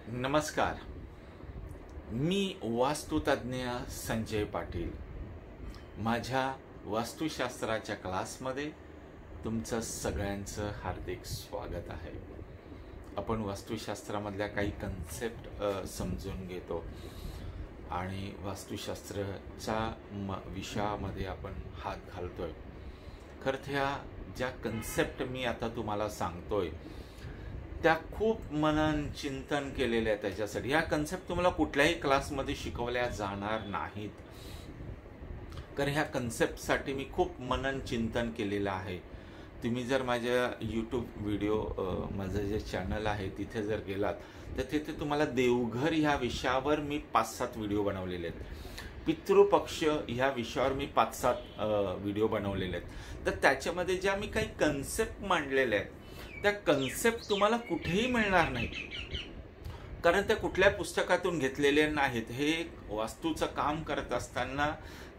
नमस्कार. मी वास्तुतज्ञ संजय पाटील. माझ्या वास्तुशास्त्राच्या क्लासमध्ये तुमचं सगळ्यांचं हार्दिक स्वागत आहे. आपण वास्तुशास्त्रामधल्या काही कन्सेप्ट समजून घेतो आणि वास्तुशास्त्राच्या विषयामध्ये आपण हात घालतोय. खरं ह्या ज्या कन्सेप्ट मी आता तुम्हाला सांगतोय त्या खूप मनन चिंतन केलेल्या आहेत. त्याच्यासाठी ह्या कन्सेप्ट तुम्हाला कुठल्याही क्लासमध्ये शिकवल्या जाणार नाहीत, कारण ह्या कन्सेप्टसाठी मी खूप मनन चिंतन केलेलं आहे. तुम्ही जर माझ्या यूट्यूब व्हिडिओ माझं जे चॅनल आहे तिथे जर गेलात तर तिथे तुम्हाला देवघर ह्या विषयावर मी 5-7 व्हिडिओ बनवलेले आहेत. पितृपक्ष ह्या विषयावर मी 5-7 व्हिडिओ बनवलेले आहेत. तर त्याच्यामध्ये ज्या मी काही कन्सेप्ट मांडलेल्या आहेत त्या कन्सेप्ट तुम्हाला कुठेही मिळणार नाही, कारण त्या कुठल्या पुस्तकातून घेतलेले नाहीत. हे वास्तूचं काम करत असताना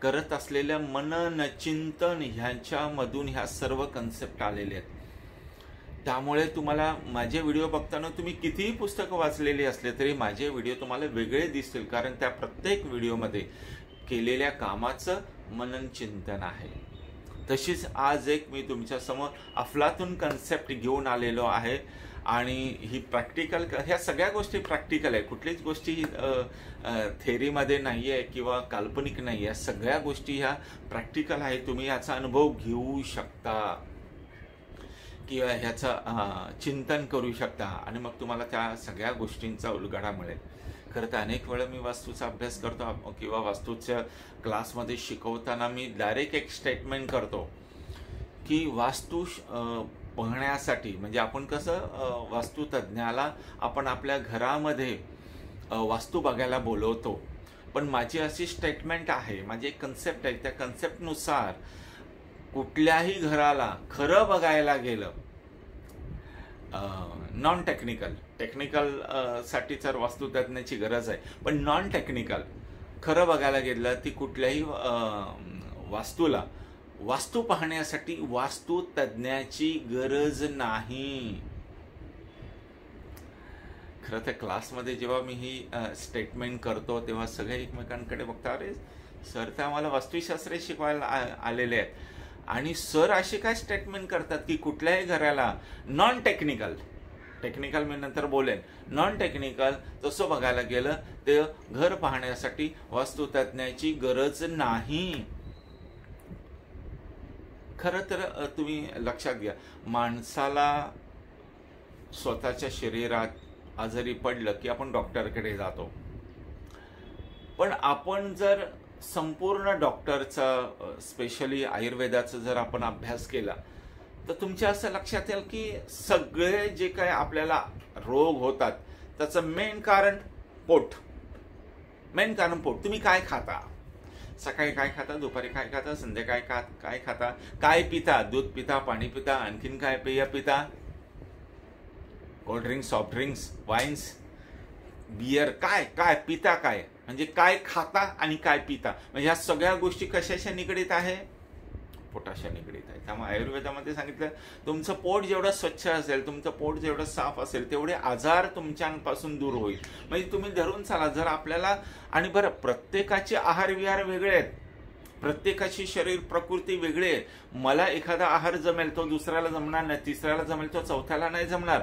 करत असलेल्या मनन चिंतन ह्यांच्यामधून ह्या सर्व कन्सेप्ट आलेले आहेत. त्यामुळे तुम्हाला माझे व्हिडिओ बघताना तुम्ही कितीही पुस्तकं वाचलेली असले तरी माझे व्हिडिओ तुम्हाला वेगळे दिसतील, कारण त्या प्रत्येक व्हिडिओमध्ये केलेल्या कामाचं मनन चिंतन आहे. तशीच आज एक मी तुमच्या समोर अफलातून कन्सेप्ट घेऊन आलेलो आहे आणि ही प्रॅक्टिकल, ह्या सगळ्या गोष्टी प्रॅक्टिकल आहे. कुठलीच गोष्टी थेअरीमध्ये नाही आहे किंवा काल्पनिक नाही आहे. सगळ्या गोष्टी ह्या प्रॅक्टिकल आहे. तुम्ही याचा अनुभव घेऊ शकता किंवा ह्याचं चिंतन करू शकता आणि मग तुम्हाला त्या सगळ्या गोष्टींचा उलगडा मिळेल. खरं तर अनेक वेळा मी वास्तूचा अभ्यास करतो किंवा वास्तूच्या क्लासमध्ये शिकवताना मी डायरेक्ट एक स्टेटमेंट करतो की वास्तू पाहण्यासाठी, म्हणजे आपण कसं वास्तुतज्ञाला आपण आपल्या घरामध्ये वास्तू बघायला बोलवतो, पण माझी अशी स्टेटमेंट आहे, माझी एक कन्सेप्ट आहे. त्या कन्सेप्टनुसार कुठल्याही घराला खरं बघायला गेलं, नॉन टेक्निकल, टेक्निकल साठी तर वास्तुतज्ञाची गरज आहे, पण नॉन टेक्निकल खरं बघायला गेलं ती कुठल्याही वास्तूला वास्तू पाहण्यासाठी वास्तुतज्ञाची गरज नाही. खरं तर क्लासमध्ये जेव्हा मी ही स्टेटमेंट करतो तेव्हा सगळे एकमेकांकडे बघतात, अरे सर तर आम्हाला वास्तुशास्त्र शिकवायला आलेले आहेत आणि सर असे काय स्टेटमेंट करतात की कुठल्याही घराला नॉन टेक्निकल, टेक्निकल मी नंतर बोलेन, नॉन टेक्निकल तसं बघायला गेलं ते घर पाहण्यासाठी वास्तुतज्ञाची गरज नाही. खरं तर तुम्ही लक्षात घ्या, माणसाला स्वतःच्या शरीरात आजारी पडलं की आपण डॉक्टरकडे जातो, पण आपण जर संपूर्ण डॉक्टरचा स्पेशली आयुर्वेदाचा जर आपण अभ्यास केला तर तुमच्या असं लक्षात येईल की सगळे जे काही आपल्याला रोग होतात त्याचं मेन कारण पोट. मेन कारण पोट. तुम्ही काय खाता, सकाळी काय खाता, दुपारी काय खाता, संध्याकाळी काय खाता, काय पिता, दूध पिता, पाणी पिता, आणखीन काय पेय पिता, cold drinks, soft drinks, wines, beer, काय काय पिता, काय म्हणजे काय खाता आणि काय पिता, म्हणजे ह्या सगळ्या गोष्टी कशाशी निगडीत आहे, पोटाशी निगडीत आहे. त्यामुळे आयुर्वेदामध्ये सांगितलं तुमचं पोट जेवढं स्वच्छ असेल, तुमचं पोट जेवढं साफ असेल तेवढे आजार तुमच्यापासून दूर होईल. म्हणजे तुम्ही धरून चाला. जर आपल्याला, आणि बरं प्रत्येकाचे आहार विहार वेगळे आहेत, प्रत्येकाची शरीर प्रकृती वेगळी आहे. मला एखादा आहार जमेल तो दुसऱ्याला जमणार नाही, तिसऱ्याला जमेल तो चौथ्याला नाही जमणार.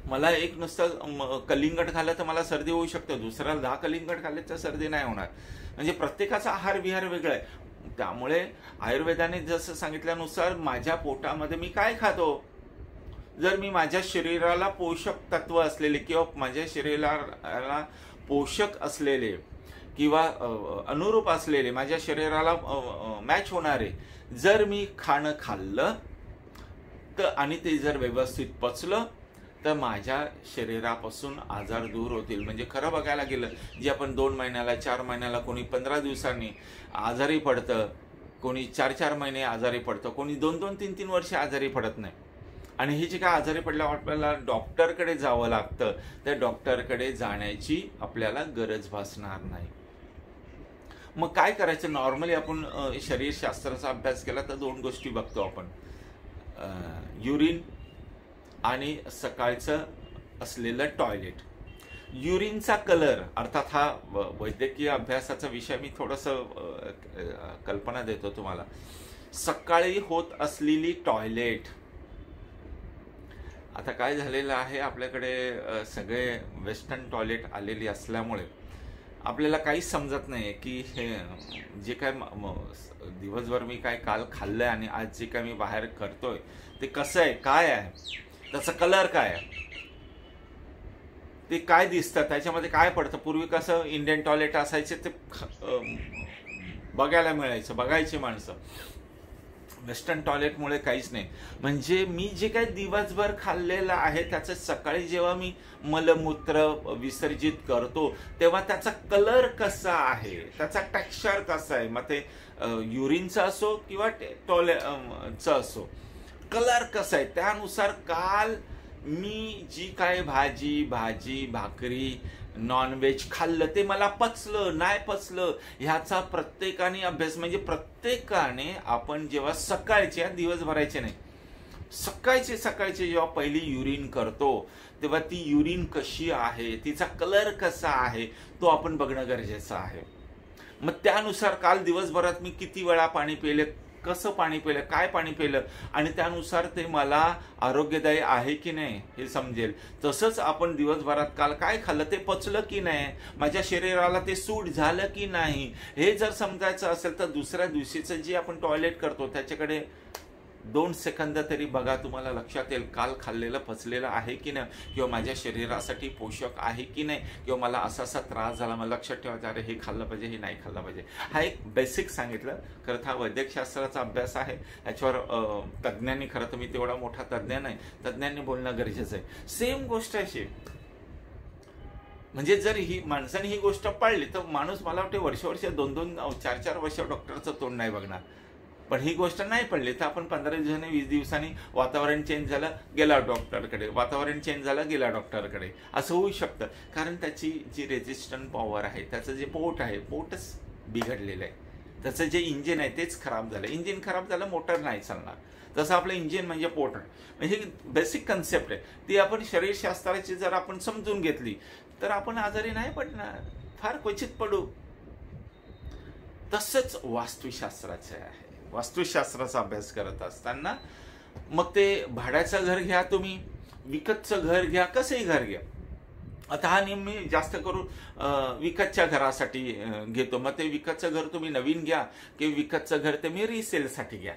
मला एक नुसतं कलिंगड खाल्लं तर मला सर्दी होऊ शकते, दुसऱ्याला 10 कलिंगड खाल्ले तर सर्दी नाही होणार. म्हणजे प्रत्येकाचा आहार विहार वेगळा आहे. त्यामुळे आयुर्वेदाने जसं सांगितल्यानुसार माझ्या पोटामध्ये मी काय खातो, जर मी माझ्या शरीराला पोषक तत्व असलेले किंवा माझ्या शरीराला पोषक असलेले किंवा अनुरूप असलेले, माझ्या शरीराला मॅच होणारे जर मी खाणं खाल्लं तर आणि ते जर व्यवस्थित पचलं तर माझ्या शरीरापासून आजार दूर होतील. म्हणजे खरं बघायला गेलं जे आपण 2 महिन्याला, 4 महिन्याला, कोणी 15 दिवसांनी आजारी पडतं, कोणी 4-4 महिने आजारी पडतं, कोणी 2-2, 3-3 वर्ष आजारी पडत नाही. आणि हे जे काय आजारी पडल्यावर आपल्याला डॉक्टरकडे जावं लागतं, त्या डॉक्टरकडे जाण्याची आपल्याला गरज भासणार नाही. मग काय करायचं, नॉर्मली आपण शरीरशास्त्राचा अभ्यास केला तर 2 गोष्टी बघतो आपण, युरिन आणि सकाळचं असलेलं टॉयलेट. युरिनचा कलर, अर्थात हा वैद्यकीय अभ्यासाचा विषय, मी थोडंसं कल्पना देतो तुम्हाला. सकाळी होत असलेली टॉयलेट, आता काय झालेलं आहे, आपल्याकडे सगळे वेस्टर्न टॉयलेट आलेली असल्यामुळे आपल्याला काहीच समजत नाही की हे जे काय दिवसभर मी काय काल खाल्लंय आणि आज जे काय मी बाहेर करतोय ते कसं आहे, काय आहे, त्याचा कलर काय आहे, ते काय दिसतं, त्याच्यामध्ये काय पडतं. पूर्वी कसं इंडियन टॉयलेट असायचे ते बघायला मिळायचं, बघायची माणसं. वेस्टर्न टॉयलेटमुळे काहीच नाही. म्हणजे मी जे काही दिवसभर खाल्लेलं आहे त्याचं सकाळी जेव्हा मी मलमूत्र विसर्जित करतो तेव्हा त्याचा कलर कसा आहे, त्याचा टेक्स्चर कसा आहे, मग ते युरिनचा असो किंवा टॉयलेटचा असो, कलर कसा आहे, त्यानुसार काल मी जी काय भाजी भाकरी नॉनव्हेज खाल्लं ते मला पचलं नाही पचलं ह्याचा प्रत्येकाने अभ्यास, म्हणजे प्रत्येकाने आपण जेव्हा सकाळच्या, दिवसभराचे नाही, सकाळचे जेव्हा पहिली युरिन करतो तेव्हा ती युरिन कशी आहे, तिचा कलर कसा आहे, तो आपण बघणं गरजेचं आहे. मग त्यानुसार काल दिवसभरात मी किती वेळा पाणी पिले, कसं पाणी पिलं, काय पाणी पिलं, आणि त्यानुसार ते मला आरोग्यदायी आहे की नाही हे समजेल. तसंच आपण दिवसभरात काल काय खाल्लं, ते पचलं की नाही, माझ्या शरीराला ते सूट झालं की नाही, हे जर समजायचं असेल तर दुसऱ्या दिवशीचं जे आपण टॉयलेट करतो त्याच्याकडे 2 सेकंद तरी बघा, तुम्हाला लक्षात येईल काल खाल्लेलं पचलेलं आहे की नाही, किंवा माझ्या शरीरासाठी पोषक आहे की नाही, किंवा मला असा त्रास झाला, मला लक्षात ठेवायचं अरे हे खाल्लं पाहिजे, हे नाही खाल्लं पाहिजे. हा एक बेसिक सांगितलं. खरं हा वैद्यकशास्त्राचा अभ्यास आहे, याच्यावर तज्ज्ञांनी, खरं तर मी तेवढा मोठा तज्ज्ञ नाही, तज्ज्ञांनी बोलणं गरजेचं आहे. सेम गोष्ट अशी, म्हणजे जर ही माणसाने ही गोष्ट पाळली तर माणूस मला वाटते वर्ष 2-2, 4-4 वर्ष डॉक्टरचं तोंड नाही बघणार. पण ही गोष्ट नाही पडली तर आपण 15 दिवसांनी, 20 दिवसांनी वातावरण चेंज झालं गेला डॉक्टरकडे, वातावरण चेंज झालं गेला डॉक्टरकडे, असं होऊ शकतं. कारण त्याची जी रेजिस्टंट पॉवर आहे, त्याचं जे पोट आहे, पोटच बिघडलेलं आहे, त्याचं जे इंजिन आहे तेच खराब झालं. इंजिन खराब झालं, मोटर नाही चालणार. तसं आपलं इंजिन म्हणजे पोट, म्हणजे बेसिक कन्सेप्ट आहे. ती आपण शरीरशास्त्राची जर आपण समजून घेतली तर आपण आजारी नाही पडणार, फार क्वचित पडू. तसंच वास्तुशास्त्राचे आहे. वास्तुशास्त्राचा अभ्यास करत असताना मग ते भाड्याचं घर घ्या, तुम्ही विकतचं घर घ्या, कसंही घर घ्या. आता हा नियम मी जास्त करून विकतच्या घरासाठी घेतो. मग ते विकतचं घर तुम्ही नवीन घ्या की विकतचं घर तुम्ही रिसेलसाठी घ्या.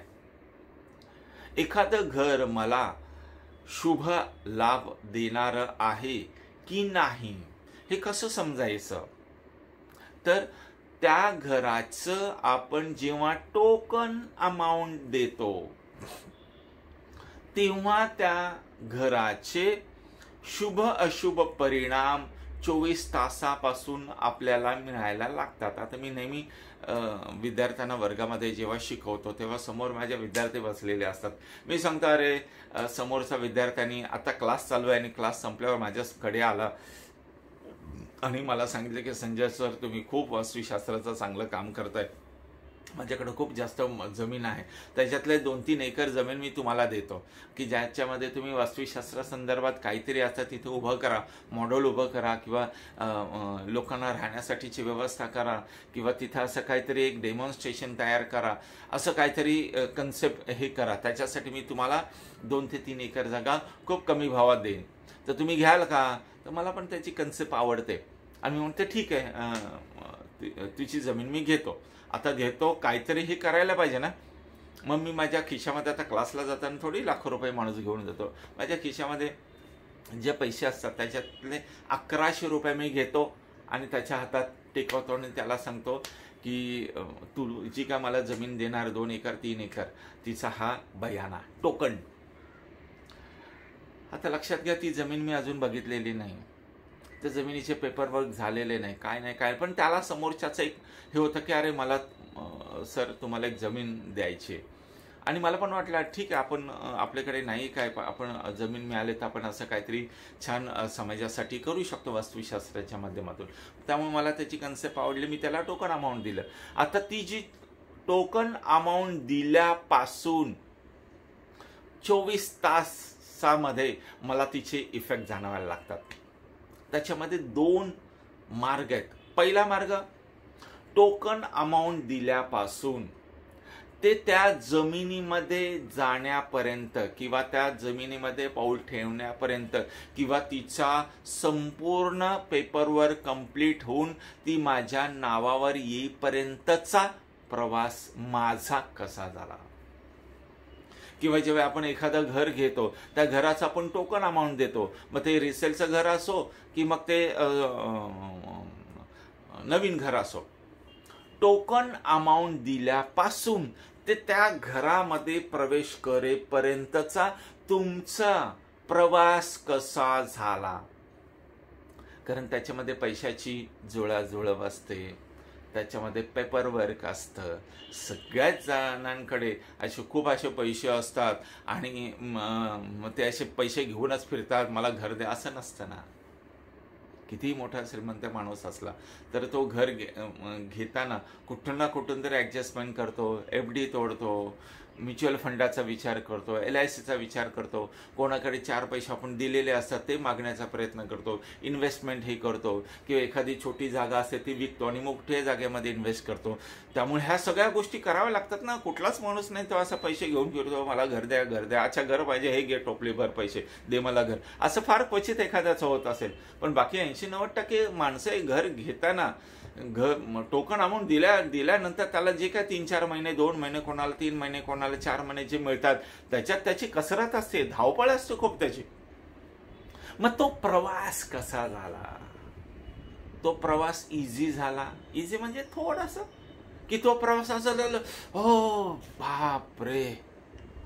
एखादं घर मला शुभ लाभ देणार आहे की नाही हे कसं समजायचं, तर त्या घराचं आपण जेव्हा टोकन अमाऊंट देतो तेव्हा त्या घराचे शुभ अशुभ परिणाम 24 तासापासून आपल्याला मिळायला लागतात. आता मी नेहमी विद्यार्थ्यांना वर्गामध्ये जेव्हा शिकवतो तेव्हा समोर माझे विद्यार्थी बसलेले असतात. मी सांगतो अरे समोरचा विद्यार्थ्यांनी आता क्लास चालू आहे आणि क्लास संपल्यावर माझ्याकडे आला आणि मला सांगितलं की संजय सर तुम्ही खूप वास्तुशास्त्राचं चांगलं काम करताय, माझ्याकडे खूप जास्त जमीन आहे, त्याच्यातले 2-3 एकर जमीन मी तुम्हाला देतो की ज्याच्यामध्ये तुम्ही वास्तुशास्त्र संदर्भात काहीतरी असं तिथे उभं करा, मॉडेल उभं करा, किंवा लोकांना राहण्यासाठीची व्यवस्था करा, किंवा तिथं असं काहीतरी एक डेमॉन्स्ट्रेशन तयार करा, असं काहीतरी कन्सेप्ट हे करा. त्याच्यासाठी मी तुम्हाला 2 ते 3 एकर जागा खूप कमी भावात देईन, तर तुम्ही घ्याल का? तर मला पण त्याची कन्सेप्ट आवडते आणि मी म्हणते ठीक आहे तिची जमीन मी घेतो. आता घेतो काहीतरी हे करायला पाहिजे ना. मग मी माझ्या खिशामध्ये, आता क्लासला जाताना थोडी लाखो रुपये माणूस घेऊन जातो, माझ्या खिशामध्ये जे पैसे असतात त्याच्यातले 1100 रुपये मी घेतो आणि त्याच्या हातात टेकवतो आणि त्याला सांगतो की तू जी का मला जमीन देणार 2 एकर 3 एकर तिचा हा बयाना टोकन. आता लक्षात घ्या ती जमीन मी अजून बघितलेली नाही, त्या जमिनीचे पेपरवर्क झालेले नाही, काय, पण त्याला समोरच्याचं एक हे होतं की अरे मला सर तुम्हाला एक जमीन द्यायची. आणि मला पण वाटलं ठीक आहे आपण आपल्याकडे नाही काय, आपण जमीन मिळाले तर आपण असं काहीतरी छान समाजासाठी करू शकतो वास्तुशास्त्राच्या माध्यमातून. त्यामुळे मला त्याची कन्सेप्ट आवडली, मी त्याला टोकन अमाऊंट दिलं. आता ती जी टोकन अमाऊंट दिल्यापासून 24 तासामध्ये मला तिचे इफेक्ट जाणवायला लागतात. त्याच्यामध्ये 2 मार्ग आहेत. पहिला मार्ग, टोकन अमाऊंट दिल्यापासून ते त्या जमिनीमध्ये जाण्यापर्यंत किंवा त्या जमिनीमध्ये पाऊल ठेवण्यापर्यंत किंवा तिचा संपूर्ण पेपरवर्क कंप्लीट होऊन ती माझ्या नावावर येईपर्यंतचा प्रवास माझा कसा झाला. किंवा जेव्हा आपण एखादं घर घेतो त्या घराचं आपण टोकन अमाऊंट देतो, मग ते रिसेलचं घर असो की मग ते नवीन घर असो, टोकन अमाऊंट दिल्यापासून ते त्या घरामध्ये प्रवेश करेपर्यंतचा तुमचा प्रवास कसा झाला. कारण त्याच्यामध्ये पैशाची जुळाजुळव असते, त्याच्यामध्ये पेपरवर्क असतं. सगळ्याच जणांकडे खूप असे पैसे असतात आणि ते असे पैसे घेऊनच फिरतात, मला घर द्या असं नसतं ना. कितीही मोठा श्रीमंत माणूस असला तर तो घर घेताना कुठून ना कुठून तरी ॲडजस्टमेंट करतो, FD तोडतो, म्युच्युअल फंडाचा विचार करतो, LICचा विचार करतो, कोणाकडे 4 पैसे आपण दिलेले असतात ते मागण्याचा प्रयत्न करतो, इन्व्हेस्टमेंट हे करतो, किंवा एखादी छोटी जागा असते ती विकतो आणि मोठ्या जागेमध्ये इन्व्हेस्ट करतो. त्यामुळे ह्या सगळ्या गोष्टी कराव्या लागतात ना. कुठलाच माणूस नाही तो असा पैसे घेऊन फिरतो, मला घर द्या घर द्या, अच्छा घर पाहिजे, हे घे टोपली भर पैसे दे मला घर, असं फार क्वचित एखाद्याचं होत असेल. पण बाकी 80-90% माणसं घर घेताना टोकन अमाऊंट दिल्यानंतर त्याला जे काय 3-4 महिने, 2 महिने, कोणाला 3 महिने, कोणाला 4 महिने जे मिळतात त्याच्यात त्याची कसरत असते, धावपळ असते खूप त्याची. मग तो प्रवास कसा झाला? तो प्रवास इझी झाला. इझी म्हणजे थोडासा की तो प्रवास असा झाला, हो बाप रे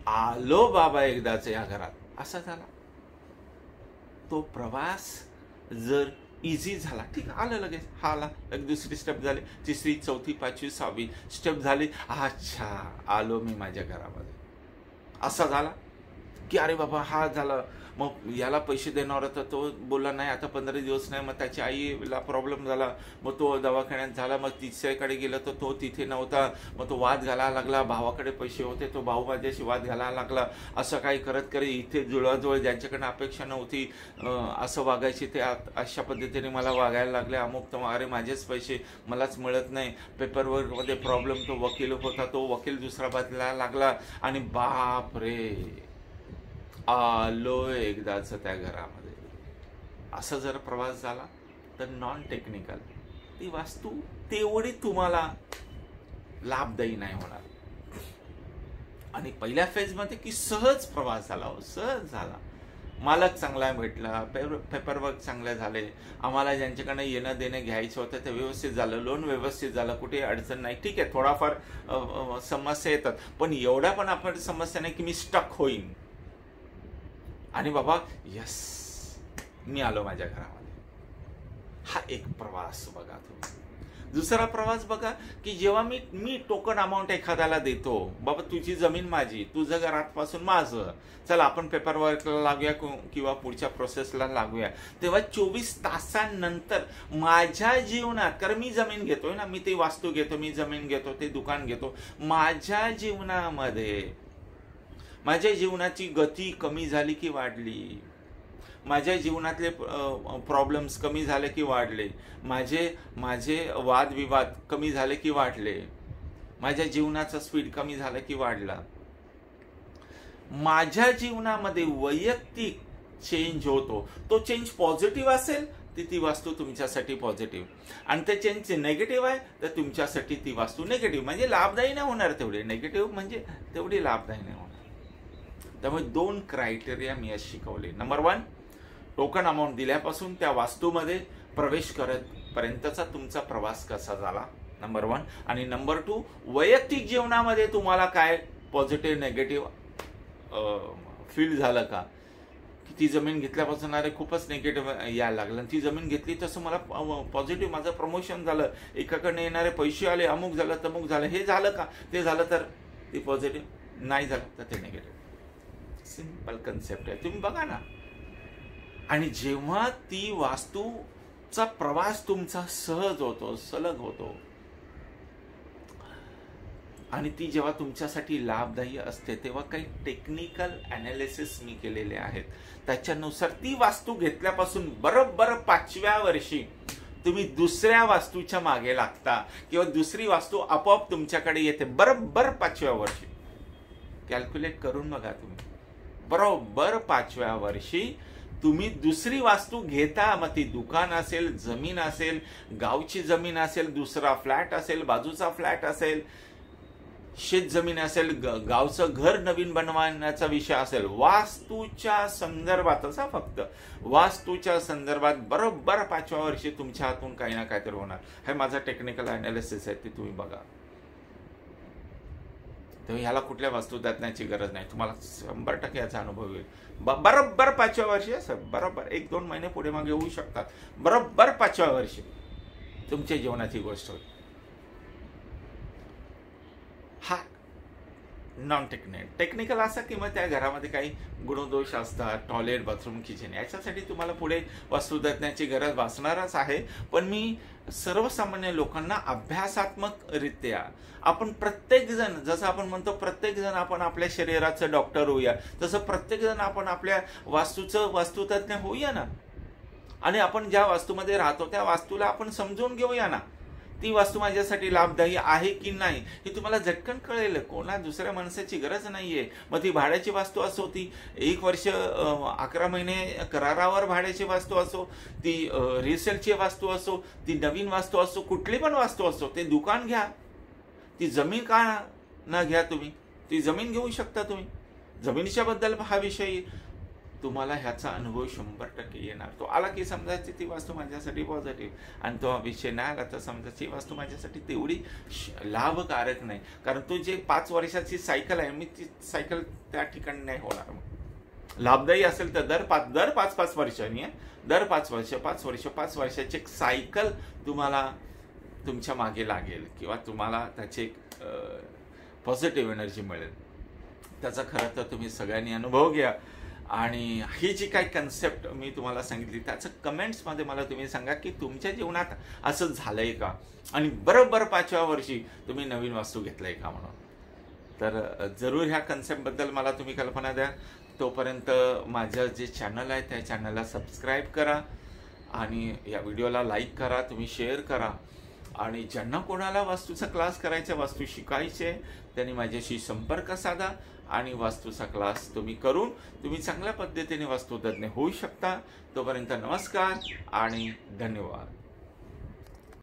आलो बाबा एकदाच या घरात, असा झाला. तो प्रवास जर इझी झाला, ठीक आलं लगेच, हा आला, एक दुसरी स्टेप झाली, तिसरी, चौथी, 5वी, 6वी स्टेप झाली, अच्छा आलो मी माझ्या घरामध्ये, असा झाला की अरे बाबा हा झाला. मग याला पैसे देणार होता तो बोलला नाही, आता 15 दिवस नाही. मग त्याच्या आईला प्रॉब्लेम झाला, मग तो दवाखान्यात झाला. मग तिसऱ्याकडे गेला तर तो तिथे नव्हता, मग तो वाद घालायला लागला. भावाकडे पैसे होते, तो भाऊ माझ्याशी वाद घालायला लागला. असं काही करत करत इथे जुळवाजुळव ज्यांच्याकडे अपेक्षा नव्हती असं वागायची ते अशा पद्धतीने मला वागायला लागले. अमुक तर अरे माझेच पैसे मलाच मिळत नाही. पेपरवर्कमध्ये प्रॉब्लेम, तो वकील होता, तो वकील दुसरा बदलायला लागला आणि बाप रे आलो एकदाच त्या घरामध्ये. असा जर प्रवास झाला तर नॉन टेक्निकल ती वास्तू तेवढी तुम्हाला लाभदायी नाही होणार. आणि पहिल्या फेजमध्ये की सहज प्रवास झाला, सहज झाला. मालक चांगला भेटला, पेपरवर्क चांगले झाले, आम्हाला ज्यांच्याकडे येणं देणं घ्यायचं होतं ते व्यवस्थित झालं, लोन व्यवस्थित झालं, कुठे अडचण नाही. ठीक आहे, थोडाफार समस्या येतात, पण एवढ्या पण आपण समस्या नाही की मी स्टक होईन आणि बाबा यस मी आलो माझ्या घरामध्ये. हा एक प्रवास बघा तुम्ही. दुसरा प्रवास बघा की जेव्हा मी टोकन अमाऊंट एखाद्याला देतो, बाबा तुझी जमीन माझी, तुझं घरापासून माझं, चला आपण पेपरवर्कला लागूया किंवा पुढच्या प्रोसेसला लागूया, तेव्हा 24 तासांनंतर माझ्या जीवनात, कारण मी जमीन घेतोय ना, मी ती वास्तू घेतो, मी जमीन घेतो, ते दुकान घेतो, माझ्या जीवनामध्ये माझ्या जीवनाची गती कमी झाली की वाढली, माझ्या जीवनातले प्रॉब्लेम्स कमी झाले की वाढले, माझे वादविवाद कमी झाले की वाढले, माझ्या जीवनाचा स्पीड कमी झाला की वाढला. माझ्या जीवनामध्ये वैयक्तिक चेंज होतो. तो चेंज पॉझिटिव्ह असेल तर ती वास्तू तुमच्यासाठी पॉझिटिव्ह, आणि ते चेंज नेगेटिव्ह आहे तर तुमच्यासाठी ती वास्तू नेगेटिव्ह. म्हणजे लाभदायी नाही होणार तेवढे, नेगेटिव्ह म्हणजे तेवढी लाभदायी नाही होणार. त्यामुळे 2 क्रायटेरिया मी आज शिकवले. नंबर 1, टोकन अमाऊंट दिल्यापासून त्या वास्तूमध्ये प्रवेश करतपर्यंतचा तुमचा प्रवास कसा झाला, नंबर 1. आणि नंबर 2, वैयक्तिक जीवनामध्ये तुम्हाला काय पॉझिटिव्ह नेगेटिव्ह फील झालं का, की ती जमीन घेतल्यापासून अरे खूपच निगेटिव्ह यायला लागलं, ती जमीन घेतली तसं मला पॉझिटिव्ह माझं प्रमोशन झालं, एकाकडनं येणारे पैसे आले, अमुक झालं तमुक झालं, हे झालं का, ते झालं तर ती पॉझिटिव्ह, नाही झालं तर ते निगेटिव्ह. सिंपल कन्सेप्ट आहे, तुम्ही बघा ना. आणि जेव्हा ती वास्तूचा प्रवास तुमचा सहज होतो, सलग होतो, आणि ती जेव्हा तुमच्यासाठी लाभदायी असते तेव्हा काही टेक्निकल ॲनालिसिस मी केलेले आहेत. त्याच्यानुसार ती वास्तू घेतल्यापासून बरोबर 5व्या वर्षी तुम्ही दुसऱ्या वास्तूच्या मागे लागता किंवा दुसरी वास्तू आपोआप तुमच्याकडे येते बरोबर 5व्या वर्षी. कॅल्क्युलेट करून बघा तुम्ही. बरोबर 5व्या वर्षी तुम्ही दुसरी वास्तू घेता. मग ती दुकान असेल, जमीन असेल, गावची जमीन असेल, दुसरा फ्लॅट असेल, बाजूचा फ्लॅट असेल, शेत जमीन असेल, गावचं घर नवीन बनवण्याचा विषय असेल, वास्तूच्या संदर्भात असा फक्त वास्तूच्या संदर्भात बरोबर 5व्या वर्षी तुमच्या हातून काही ना काहीतरी होणार. हे माझा टेक्निकल अनालिसिस आहे, ते तुम्ही बघा. तेव्हा ह्याला कुठल्या वास्तू तज्ञाची गरज नाही. तुम्हाला 100% याचा अनुभव येईल. बरोबर 5व्या वर्षी असं बरोबर 1-2 महिने पुढे मागे होऊ शकतात. बरोबर 5व्या वर्षी तुमच्या जीवनाची गोष्ट होईल. हा नॉन टेक्निकल असा की मग त्या घरामध्ये काही गुणदोष असतात, टॉयलेट, बाथरूम, किचन, याच्यासाठी तुम्हाला पुढे वास्तुतज्ञाची गरज भासणारच आहे. पण मी सर्वसामान्य लोकांना अभ्यासात्मकरित्या आपण प्रत्येक जण, जसं आपण म्हणतो प्रत्येक जण आपण आपल्या शरीराचं डॉक्टर होऊया, तसं प्रत्येक जण आपण आपल्या वास्तूचं वास्तुतज्ञ होऊया ना. आणि आपण ज्या वास्तूमध्ये राहतो त्या वास्तूला आपण समजून घेऊया ना. ती वास्तू माझ्यासाठी लाभदायी आहे की नाही हे तुम्हाला झटकन कळेल. कोणा दुसऱ्या माणसाची गरज नाहीये. मग ती भाड्याची वास्तू असो, ती 1 वर्ष 11 महिने करारावर भाड्याची वास्तू असो, ती रिसेलची वास्तू असो, ती नवीन वास्तू असो, कुठली पण वास्तू असो, ते दुकान घ्या. ती जमीन का न घ्या तुम्ही? ती जमीन घेऊ शकता तुम्ही. जमिनीच्या बद्दल हा विषय तुम्हाला ह्याचा अनुभव 100% येणार. तो आला की समजायची ती वास्तू माझ्यासाठी पॉझिटिव्ह, आणि तो विषय नाही आला तर समजायची ही वास्तू माझ्यासाठी तेवढी लाभकारक नाही. कारण तो जे 5 वर्षाची सायकल आहे, मी ती सायकल त्या ठिकाणी नाही होणार. मग लाभदायी असेल तर दर 5 वर्षांनी, दर 5 वर्षाची एक सायकल तुम्हाला तुमच्या मागे लागेल किंवा तुम्हाला त्याची एक पॉझिटिव्ह एनर्जी मिळेल. त्याचा खरं तर तुम्ही सगळ्यांनी अनुभव घ्या. आणि ही जी काही कन्सेप्ट मी तुम्हाला सांगितली त्याचं कमेंट्समध्ये मला तुम्ही सांगा की तुमच्या जीवनात असं झालंय का, आणि बरोबर 5व्या वर्षी तुम्ही नवीन वास्तू घेतलंय का म्हणून. तर जरूर ह्या कन्सेप्टबद्दल मला तुम्ही कल्पना द्या. तोपर्यंत माझं जे चॅनल आहे त्या चॅनलला सबस्क्राईब करा आणि या व्हिडिओला लाईक करा, तुम्ही शेअर करा. आणि ज्यांना कोणाला वास्तूचा क्लास करायचा, वास्तू शिकायचे, त्यांनी माझ्याशी संपर्क साधा आणि वास्तूचा क्लास तुम्ही करून तुम्ही चांगल्या पद्धतीने वास्तुतज्ञ होऊ शकता. तोपर्यंत नमस्कार आणि धन्यवाद.